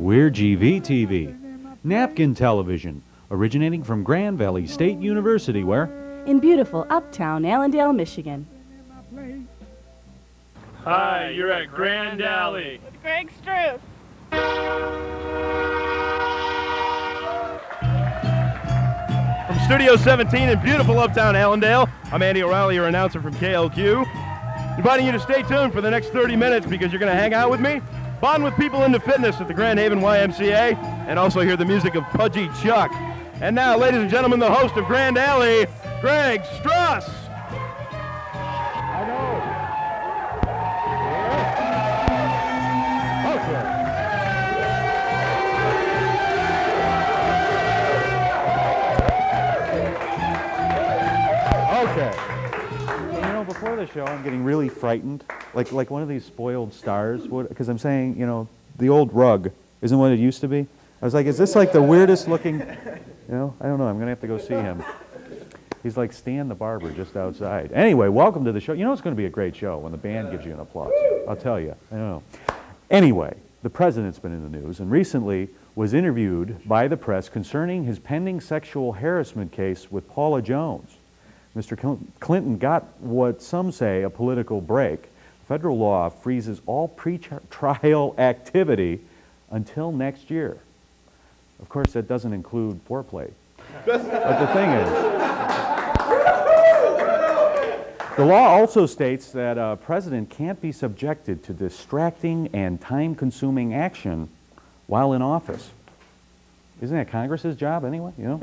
We're GVTV, napkin television, originating from Grand Valley State University, where? In beautiful uptown Allendale, Michigan. Hi, you're at Grand Alley. With Greg Struss. From Studio 17 in beautiful uptown Allendale, I'm Andy O'Reilly, your announcer from KLQ. Inviting you to stay tuned for the next 30 minutes because you're going to hang out with me, bond with people into fitness at the Grand Haven YMCA, and also hear the music of Pudgy Chuck. And now, ladies and gentlemen, the host of Grand Alley, Greg Struss. Okay. You know, before the show, I'm getting really frightened, like one of these spoiled stars, because I'm saying, you know, the old rug isn't what it used to be. I was like, is this like the weirdest looking, you know, I don't know, I'm going to have to go see him. He's like Stan the barber just outside. Anyway, welcome to the show. You know it's going to be a great show when the band gives you an applause. I'll tell you. I don't know. Anyway, the president's been in the news and recently was interviewed by the press concerning his pending sexual harassment case with Paula Jones. Mr. Clinton got what some say a political break. Federal law freezes all pre-trial activity until next year. Of course, that doesn't include foreplay. But the thing is, the law also states that a president can't be subjected to distracting and time-consuming action while in office. Isn't that Congress's job anyway, you know?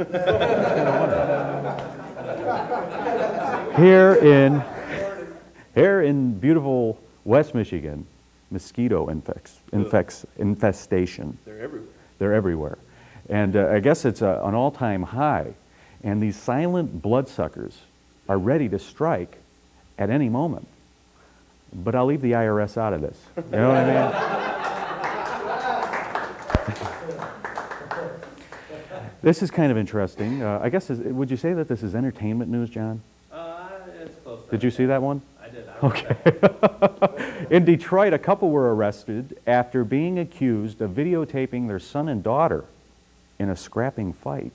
Here in beautiful West Michigan, mosquito infestation. They're everywhere. And I guess it's an all-time high. And these silent bloodsuckers are ready to strike at any moment. But I'll leave the IRS out of this. You know what I mean? This is kind of interesting. I guess, would you say that this is entertainment news, John? It's close. Did you see that one? I did. Okay. In Detroit, a couple were arrested after being accused of videotaping their son and daughter in a scrapping fight.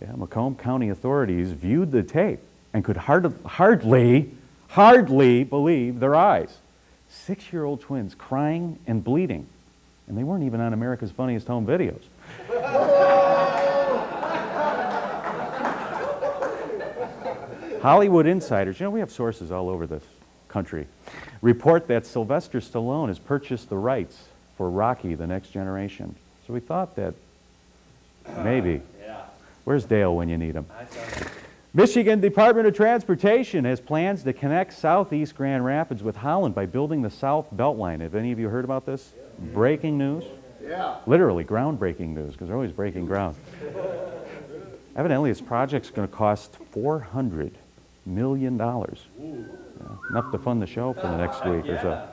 Yeah, Macomb County authorities viewed the tape and could hardly believe their eyes. 6-year-old twins crying and bleeding. And they weren't even on America's Funniest Home Videos. Hollywood insiders, you know, we have sources all over this country, report that Sylvester Stallone has purchased the rights for Rocky: The Next Generation. So we thought that maybe. Where's Dale when you need him? Michigan Department of Transportation has plans to connect southeast Grand Rapids with Holland by building the South Beltline. Have any of you heard about this? Breaking news? Yeah. Literally groundbreaking news, because they're always breaking ground. Evidently, this project's going to cost $400 million. Enough to fund the show for the next week or so.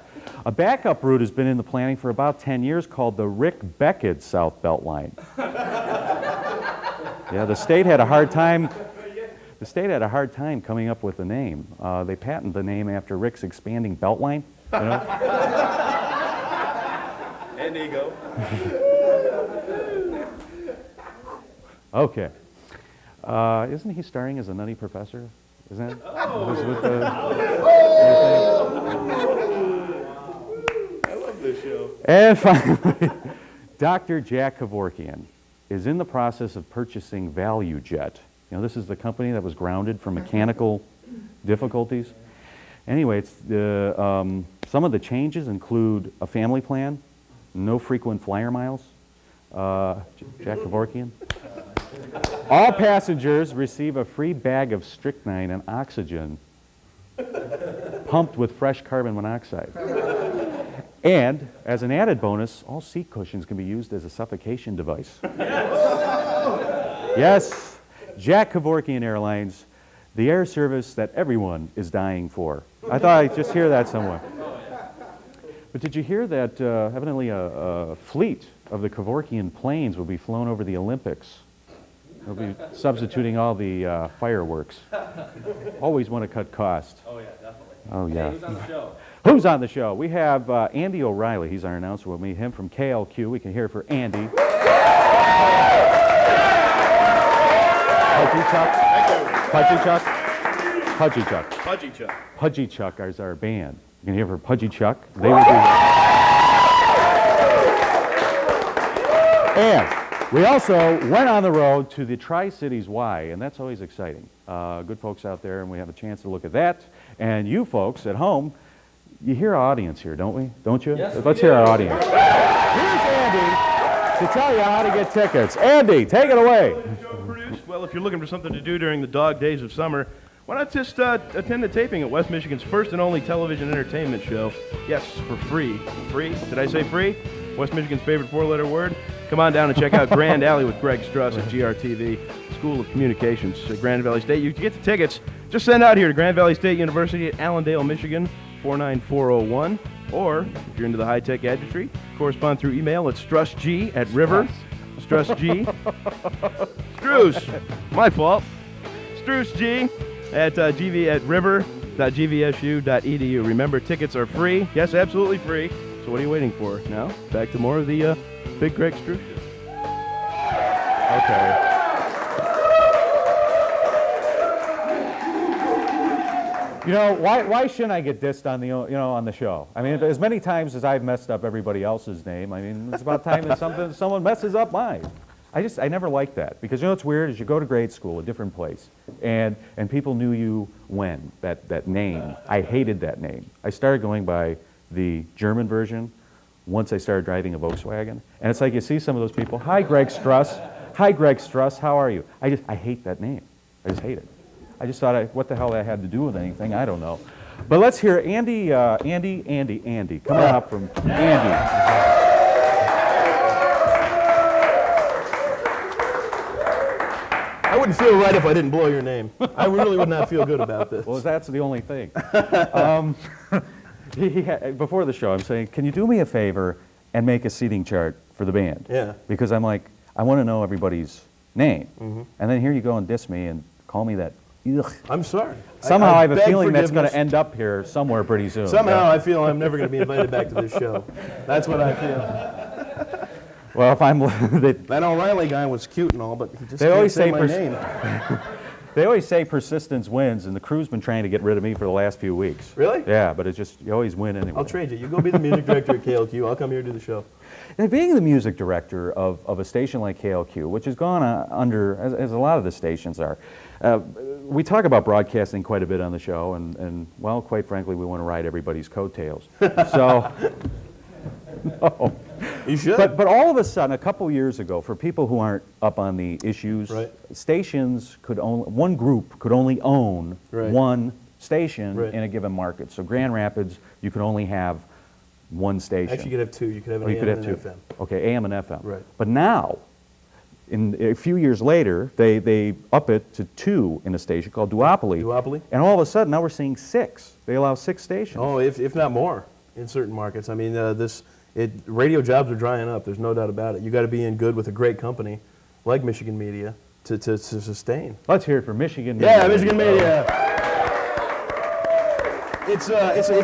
A backup route has been in the planning for about 10 years called the Rick Beckett South Beltline. Yeah, the state had a hard time coming up with a name. They patented the name after Rick's expanding beltline. You know? And ego. Okay. Isn't he starring as a nutty professor? Isn't it? Oh. With the, I love this show. and finally, Dr. Jack Kevorkian is in the process of purchasing ValueJet. You know, this is the company that was grounded for mechanical difficulties. Anyway, it's some of the changes include a family plan, no frequent flyer miles. Jack Kevorkian. All passengers receive a free bag of strychnine and oxygen pumped with fresh carbon monoxide. And, as an added bonus, all seat cushions can be used as a suffocation device. Yes, Jack Kevorkian Airlines, the air service that everyone is dying for. I thought I'd just hear that somewhere. But did you hear that evidently a fleet of the Kevorkian planes will be flown over the Olympics? They'll be substituting all the fireworks. Always want to cut costs. Oh, yeah, definitely. Oh, yeah. Hey, who's on the show? Who's on the show? We have Andy O'Reilly. He's our announcer with me. Him from KLQ. We can hear it for Andy. Pudgy Chuck. Thank you. Pudgy Chuck. Pudgy Chuck. Pudgy Chuck. Pudgy Chuck is our band. You can hear for Pudgy Chuck. They will do And we also went on the road to the Tri-Cities Y, and that's always exciting. Good folks out there, and we have a chance to look at that. And you folks at home, you hear our audience here, don't we? Don't you? Yes, Let's hear our audience. Here's Andy to tell you how to get tickets. Andy, take it away. Show produced. Well, if you're looking for something to do during the dog days of summer, why not just attend the taping at West Michigan's first and only television entertainment show? Yes, for free. Free? Did I say free? West Michigan's favorite four-letter word? Come on down and check out Grand Alley with Greg Struss at GRTV, School of Communications at Grand Valley State. You can get the tickets. Just send out here to Grand Valley State University at Allendale, Michigan, 49401. Or, if you're into the high-tech gadgetry, correspond through email at strussg@river. Strussg. Struss. My fault. Strussg at river.gvsu.edu. Remember, tickets are free. Yes, absolutely free. So what are you waiting for? Now, back to more of the Big Greg Struss Show. Okay. You know, why shouldn't I get dissed on the on the show? I mean, as many times as I've messed up everybody else's name, I mean, it's about time that someone messes up mine. I never liked that, because you know what's weird is you go to grade school, a different place, and people knew you when that name. I hated that name. I started going by the German version once I started driving a Volkswagen, and it's like you see some of those people. Hi, Greg Struss. Hi, Greg Struss. How are you? I hate that name. I just hate it. I just thought, what the hell that had to do with anything? I don't know. But let's hear Andy. Andy. Come on up from Andy. I wouldn't feel right if I didn't blow your name. I really would not feel good about this. Well, that's the only thing. Before the show, I'm saying, can you do me a favor and make a seating chart for the band? Yeah. Because I'm like, I want to know everybody's name. Mm-hmm. And then here you go and diss me and call me that. Ugh. I'm sorry. Somehow I have a beg feeling that's going to forgiveness. end up here somewhere pretty soon. Somehow I feel I'm never going to be invited back to this show. That's what I feel. Well, if I'm... That O'Reilly guy was cute and all, but he just They can't always say say my name. They always say persistence wins, and the crew's been trying to get rid of me for the last few weeks. Really? Yeah, but it's just, you always win anyway. I'll trade you. You go be the music director at KLQ. I'll come here to do the show. And being the music director of a station like KLQ, which has gone under, as a lot of the stations are, we talk about broadcasting quite a bit on the show, and well, quite frankly, we want to ride everybody's coattails. So, no. You should. But all of a sudden, a couple years ago, for people who aren't up on the issues, Right. stations could only, one group could only own Right. one station Right. in a given market. So Grand Rapids, you could only have one station. Actually, you could have two. You could have Oh, an you could AM have and two. an FM. Okay, AM and FM. Right. But now, in a few years later, they up it to two in a station called duopoly. Duopoly? And all of a sudden, now we're seeing six. They allow 6 stations. Oh, if not more, in certain markets. I mean, radio jobs are drying up. There's no doubt about it. You got to be in good with a great company like Michigan Media to sustain. Let's hear it for Michigan. Yeah, Michigan Media. It's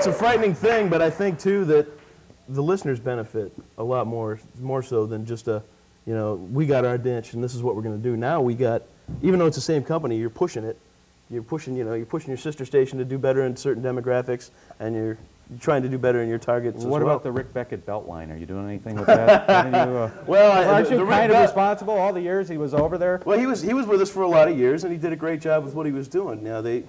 a frightening thing, but I think too that the listeners benefit a lot more so than just we got our niche and this is what we're going to do. Now we got, even though it's the same company, you're pushing it. You're pushing your sister station to do better in certain demographics, and you're trying to do better in your targets as What well. about the Rick Beckett Beltline? Are you doing anything with that? Aren't you the Rick kind of Beck- responsible all the years he was over there? Well, he was with us for a lot of years, and he did a great job with what he was doing. Now they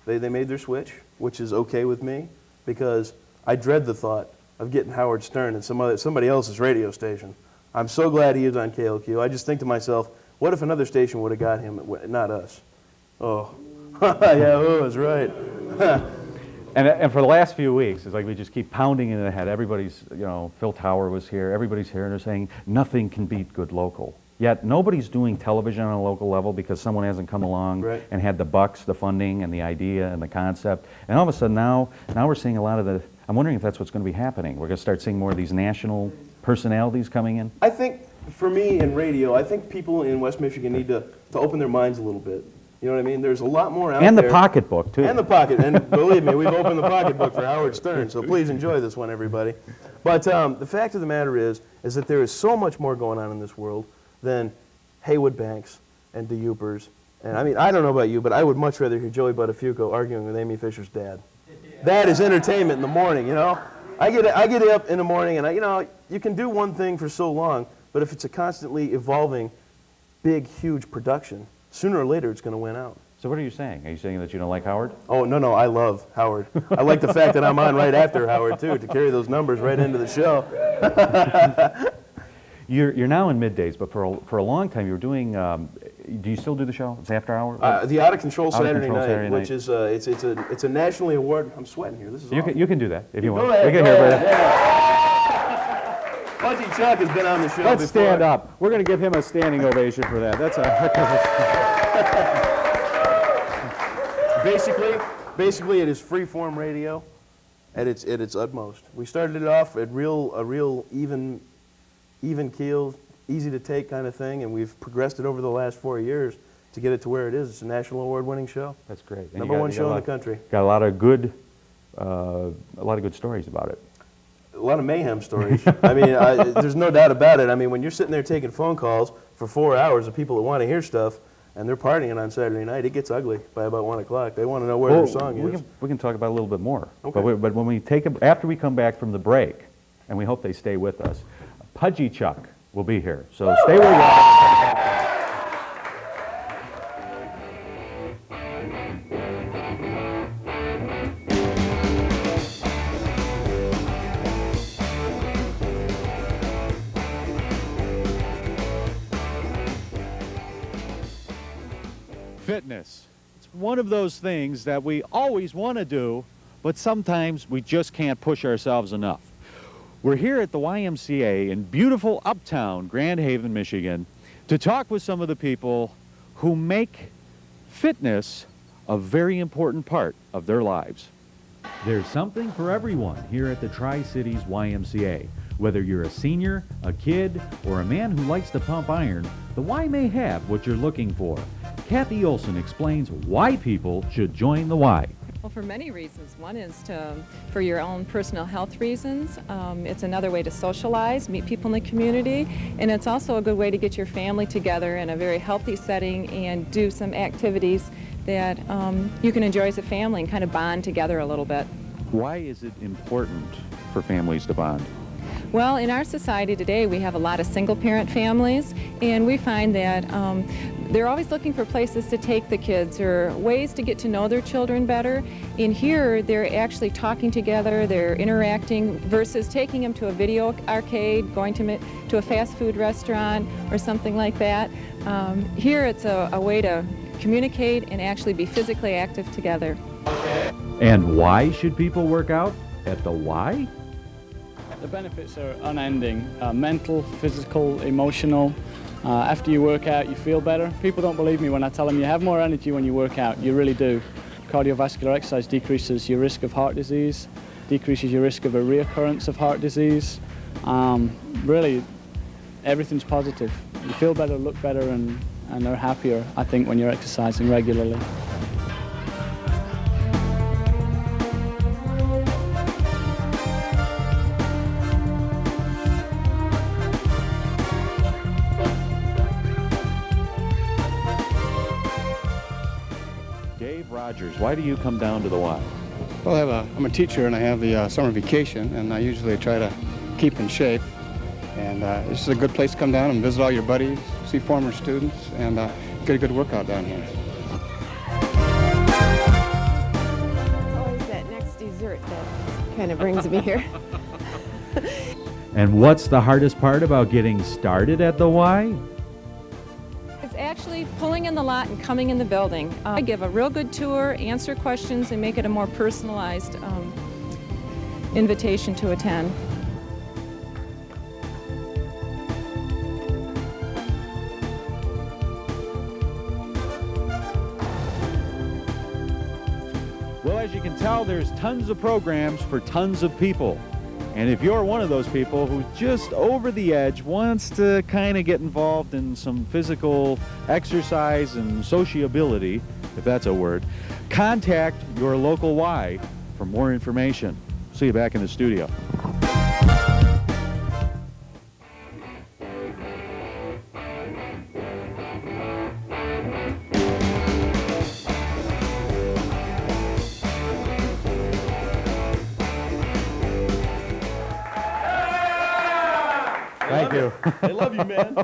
made their switch, which is okay with me, because I dread the thought of getting Howard Stern at somebody else's radio station. I'm so glad he is on KLQ. I just think to myself, what if another station would have got him, not us? Oh, yeah, that's right. And for the last few weeks, it's like we just keep pounding in the head. Everybody's, Phil Tower was here. Everybody's here, and they're saying nothing can beat good local. Yet nobody's doing television on a local level because someone hasn't come along Right. and had the bucks, the funding, and the idea and the concept. And all of a sudden now we're seeing a lot of the. I'm wondering if that's what's going to be happening. We're going to start seeing more of these national personalities coming in. I think, for me in radio, I think people in West Michigan need to open their minds a little bit. You know what I mean? There's a lot more out And there. the pocketbook, too. And the pocket. And believe me, we've opened the pocketbook for Howard Stern, so please enjoy this one, everybody. But the fact of the matter is that there is so much more going on in this world than Haywood Banks and DeUpers. And I mean, I don't know about you, but I would much rather hear Joey Buttafuoco arguing with Amy Fisher's dad. That is entertainment in the morning, you know? I get up in the morning and, you know, you can do one thing for so long, but if it's a constantly evolving, big, huge production, sooner or later it's going to win out. So what are you saying? Are you saying that you don't like Howard? Oh, no, I love Howard. I like the fact that I'm on right after Howard, too, to carry those numbers right into the show. You're now in middays, but for a long time you were doing. Do you still do the show? It's after hour. The Out of Control Out of Saturday Control Night, Saturday which Night. is it's a nationally awarded. I'm sweating here. This is awesome. You can do that if you want. Go ahead. We can Go hear ahead, it. yeah. Pudgy Chuck has been on the show Let's before. stand up. We're going to give him a standing ovation for that. That's a heck of a... Basically, it is free-form radio at its utmost. We started it off at a real even keel, easy to take kind of thing, and we've progressed it over the last 4 years to get it to where it is. It's a national award-winning show. That's great. And Number one show in the country. Got a lot of good stories about it. A lot of mayhem stories. I mean, there's no doubt about it. I mean, when you're sitting there taking phone calls for 4 hours of people that want to hear stuff, and they're partying on Saturday night, it gets ugly by about 1 o'clock. They want to know where their song is. We can talk about it a little bit more. Okay. But when we after we come back from the break, and we hope they stay with us, Pudgy Chuck will be here. So stay where you are. Fitness. It's one of those things that we always want to do, but sometimes we just can't push ourselves enough. We're here at the YMCA in beautiful uptown Grand Haven, Michigan, to talk with some of the people who make fitness a very important part of their lives. There's something for everyone here at the Tri-Cities YMCA. Whether you're a senior, a kid, or a man who likes to pump iron, the Y may have what you're looking for. Kathy Olson explains why people should join the Y. Well, for many reasons. One is for your own personal health reasons. It's another way to socialize, meet people in the community, and it's also a good way to get your family together in a very healthy setting and do some activities that you can enjoy as a family and kind of bond together a little bit. Why is it important for families to bond? Well, in our society today, we have a lot of single-parent families, and we find that they're always looking for places to take the kids or ways to get to know their children better. In here, they're actually talking together, they're interacting, versus taking them to a video arcade, going to a fast food restaurant or something like that. Here, it's a way to communicate and actually be physically active together. And why should people work out at the Y? The benefits are unending, mental, physical, emotional. After you work out, you feel better. People don't believe me when I tell them you have more energy when you work out. You really do. Cardiovascular exercise decreases your risk of heart disease, decreases your risk of a reoccurrence of heart disease. Really, everything's positive. You feel better, look better, and are happier, I think, when you're exercising regularly. Rogers, why do you come down to the Y? Well, I'm a teacher and I have the summer vacation, and I usually try to keep in shape. And this is a good place to come down and visit all your buddies, see former students, and get a good workout down here. It's always that next dessert that kind of brings me here. And what's the hardest part about getting started at the Y? It's actually pulling in the lot and coming in the building. I give a real good tour, answer questions, and make it a more personalized invitation to attend. Well, as you can tell, there's tons of programs for tons of people. And if you're one of those people who's just over the edge, wants to kind of get involved in some physical exercise and sociability, if that's a word, contact your local Y for more information. See you back in the studio. Thank you. They love you, man.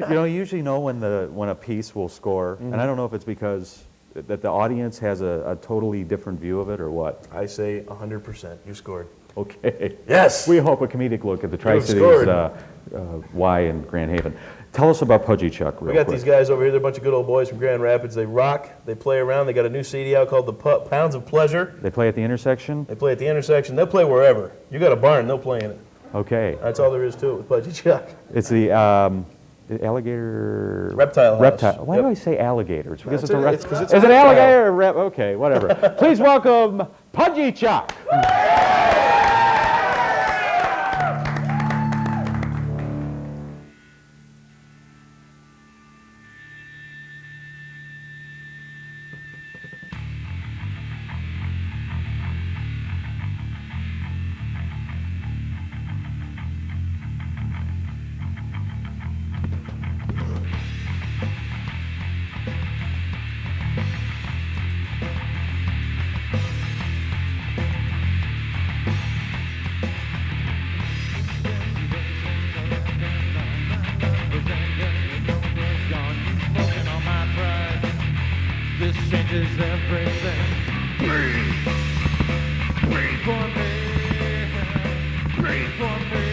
You know, you usually know when a piece will score, and I don't know if it's because that the audience has a totally different view of it or what. I say 100%. You scored. Okay. Yes. We hope a comedic look at the have Tri-Cities Y in Grand Haven. Tell us about Pudgy Chuck real We got quick. these guys over here. They're a bunch of good old boys from Grand Rapids. They rock. They play around. They got a new CD out called the Pounds of Pleasure. They play at the intersection? They play at the intersection. They'll play wherever. You got a barn, they'll play in it. Okay. That's all there is to it with Pudgy Chuck. It's the alligator... Reptile House. Reptile. Why Yep. do I say alligator? It's because That's it's a it. reptile. It's 'cause it's Is a it reptile. alligator or okay, whatever. Please welcome Pudgy Chuck. This changes everything. Breathe, breathe for me, breathe for me.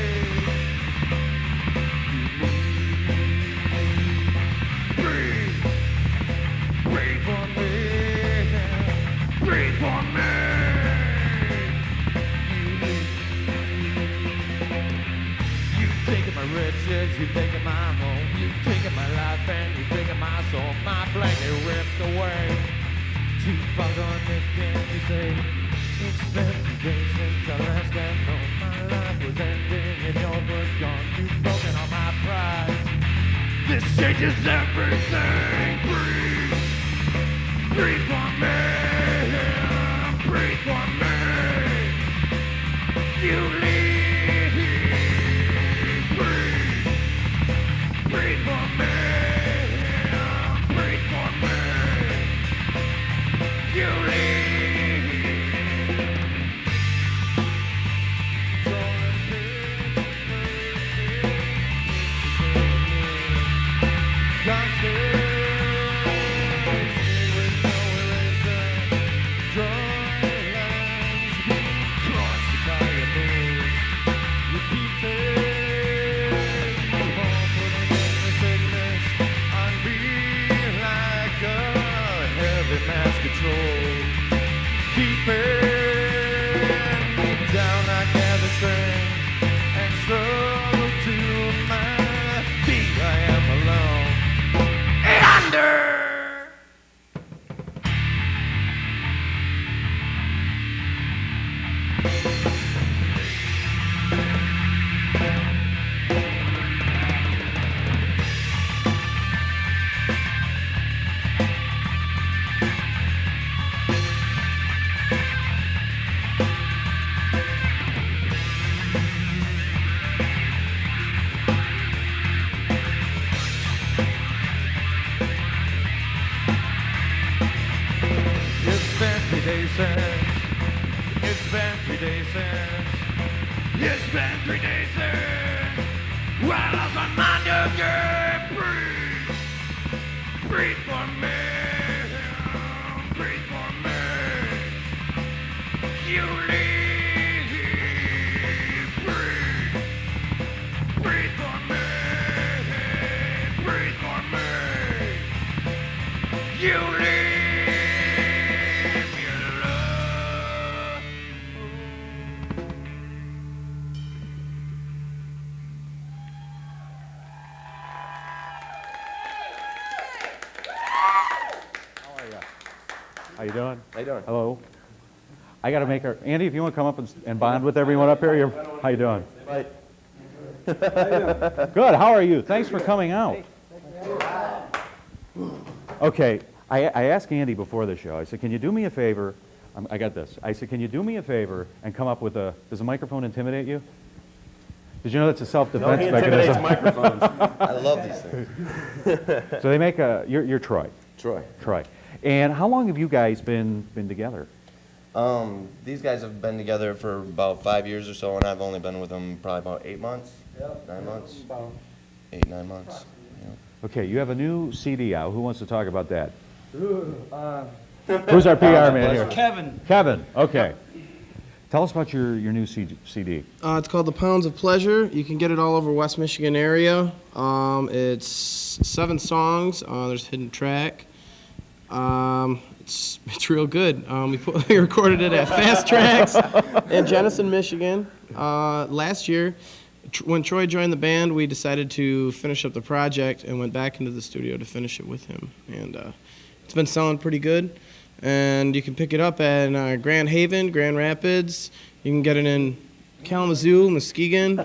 Breathe, breathe for me, breathe for me. You've taken my riches, you've taken my home, you've taken my life and you've taken my soul. My blanket ripped away. Too far gone, this can't be saved. It's been 2 days since I last got home. My life was ending and yours was gone. You've broken all my pride. This changes everything. Breathe, breathe for me, breathe for me. You leave, breathe, breathe for me, breathe for me. You leave. Mass control, keeping me down. I gather strength and struggle to my feet. I am alone and under. It's been 3 days since. It's been 3 days since. It's been 3 days since. Well, I lost my mind again. Breathe, breathe for me, breathe for me. You leave, breathe, breathe for me, breathe for me. You leave. How you doing? How you doing? Hello. I got to make our Andy. If you want to come up and bond with everyone up here, how you doing? Right. Good. How are you? Thanks for coming out. Okay. I asked Andy before the show. I said, "Can you do me a favor?" I got this. I said, "Can you do me a favor and come up with a?" Does a microphone intimidate you? Did you know that's a self-defense No, he intimidates mechanism? microphones. I love these things. So they make a. You're Troy. Troy. Troy. And how long have you guys been together? These guys have been together for about 5 years or so, and I've only been with them probably about 8 months, 9 months, 8, 9 months. Yeah. Okay, you have a new CD out. Who wants to talk about that? Who's our PR man here? Kevin. Kevin. Okay. Tell us about your new CD. It's called The Pounds of Pleasure. You can get it all over West Michigan area. It's 7 songs. There's a hidden track. It's real good. We recorded it at Fast Tracks in Jenison, Michigan. Last year, when Troy joined the band, we decided to finish up the project and went back into the studio to finish it with him. And it's been selling pretty good. And you can pick it up at Grand Haven, Grand Rapids. You can get it in Kalamazoo, Muskegon.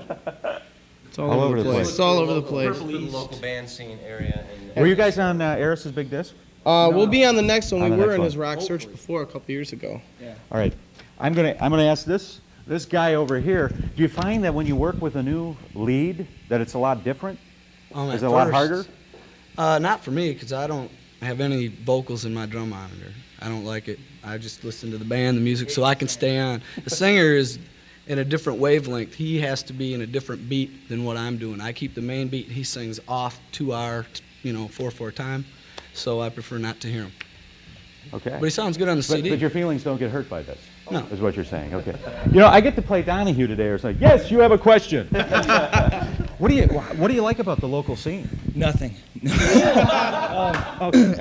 It's all over the place. It's all over the place. For the local band scene area. And Were you guys on Eris's big disc? We'll be on the next one. On We the were next in one. his Rock Search before a couple years ago. All right. I'm gonna ask this guy over here. Do you find that when you work with a new lead that it's a lot different? Is it a lot harder? Not for me, because I don't have any vocals in my drum monitor. I don't like it. I just listen to the band, the music, so I can stay on. The singer is in a different wavelength. He has to be in a different beat than what I'm doing. I keep the main beat. He sings off 2/4, 4/4 time, so I prefer not to hear him. Okay. But he sounds good on the CD. But your feelings don't get hurt by this. No. Is what you're saying. Okay. I get to play Donahue today or something. Yes, you have a question. What do you like about the local scene? Nothing. Okay.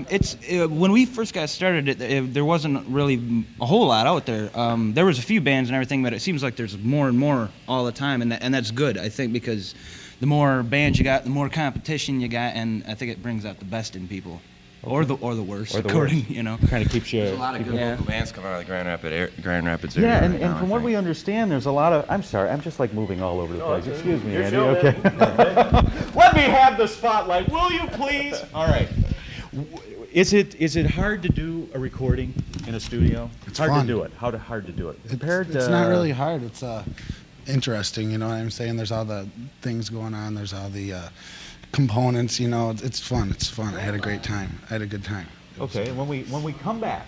It's when we first got started, there wasn't really a whole lot out there. There was a few bands and everything, but it seems like there's more and more all the time, and that's good, I think, because the more bands you got, the more competition you got, and I think it brings out the best in people, or the worst, according. Kind of keeps you. There's a lot of good local bands coming out of the Grand Rapids area. Yeah, right and now, from I what we think. understand, there's a lot of. I'm sorry, I'm just like moving all over the place. it's Excuse me, your Andy. show, Okay. Let me have the spotlight, will you please? All right. Is it hard to do a recording in a studio? It's hard fun. to do it. Hard to do it compared to. It's not really hard. It's interesting. You know what I'm saying? There's all the things going on. There's all the components. It's fun. It's fun. I had a great time. I had a good time. Okay, and when we come back,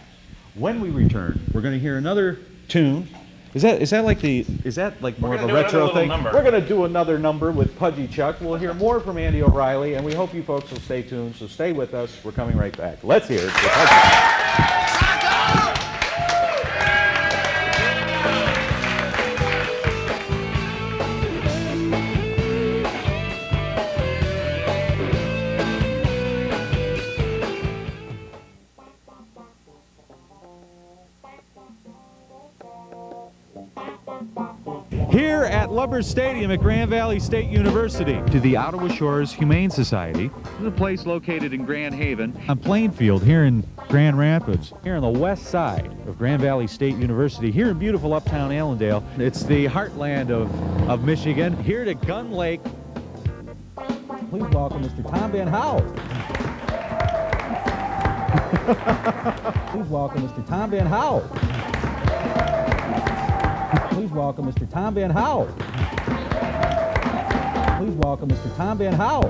when we return, we're going to hear another tune. Is that like more of a retro thing? We're going to do another number with Pudgy Chuck. We'll hear more from Andy O'Reilly, and we hope you folks will stay tuned. So stay with us. We're coming right back. Let's hear it for Pudgy. Here at Lubbers Stadium at Grand Valley State University, to the Ottawa Shores Humane Society. This is a place located in Grand Haven on Plainfield here in Grand Rapids, here on the west side of Grand Valley State University, here in beautiful uptown Allendale. It's the heartland of Michigan. Here to Gun Lake. Please welcome Mr. Tom Van Houw. Please welcome Mr. Tom Van Houw. Please welcome Mr. Tom Van Houw. Please welcome Mr. Tom Van Houw.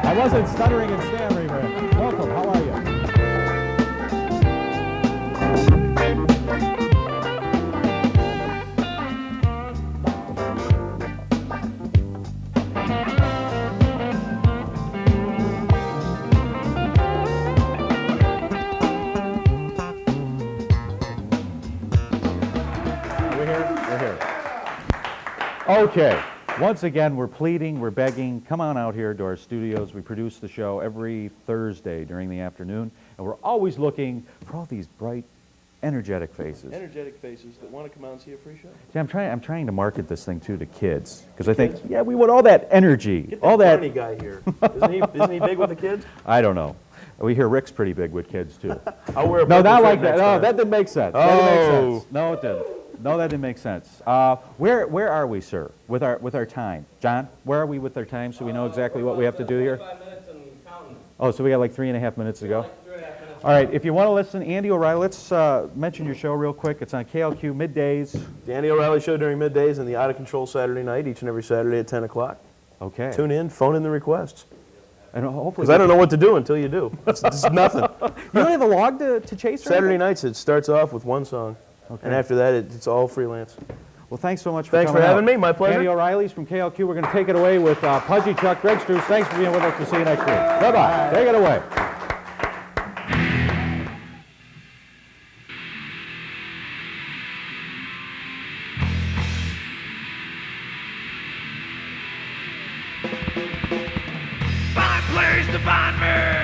I wasn't stuttering and stammering, man. Welcome, how are you? Okay, once again, we're pleading, we're begging, come on out here to our studios. We produce the show every Thursday during the afternoon, and we're always looking for all these bright, Energetic faces. Energetic faces that want to come out and see a free show. See, I'm trying to market this thing too to kids because I think, yeah, we want all that energy, Get all that. Barney guy here. Isn't he big with the kids? I don't know. We hear Rick's pretty big with kids too. I'll wear a No, purple not shirt like that. next No, time. that didn't make sense. That didn't make Oh. sense. No, it didn't. No, that didn't make sense. Where are we, sir, with our time? John, where are we with our time so we know exactly what we have to do here? 5 minutes and counting. Oh, so we got like 3.5 minutes to go? All right, if you want to listen, Andy O'Reilly, let's mention your show real quick. It's on KLQ middays. The Andy O'Reilly Show during middays and the Out of Control Saturday night, each and every Saturday at 10 o'clock. Okay. Tune in, phone in the requests. And hopefully, Because I don't know what to do until you do. It's nothing. You don't have a log to chase? Or Saturday anything? nights, it starts off with one song. Okay. And after that, it's all freelance. Well, thanks so much for Thanks coming for having out. me. My pleasure. Andy O'Reilly's from KLQ. We're going to take it away with Pudgy Chuck, Greg Struss. Thanks for being with us. We'll see you next week. Bye-bye. Take it away. Find place to find me.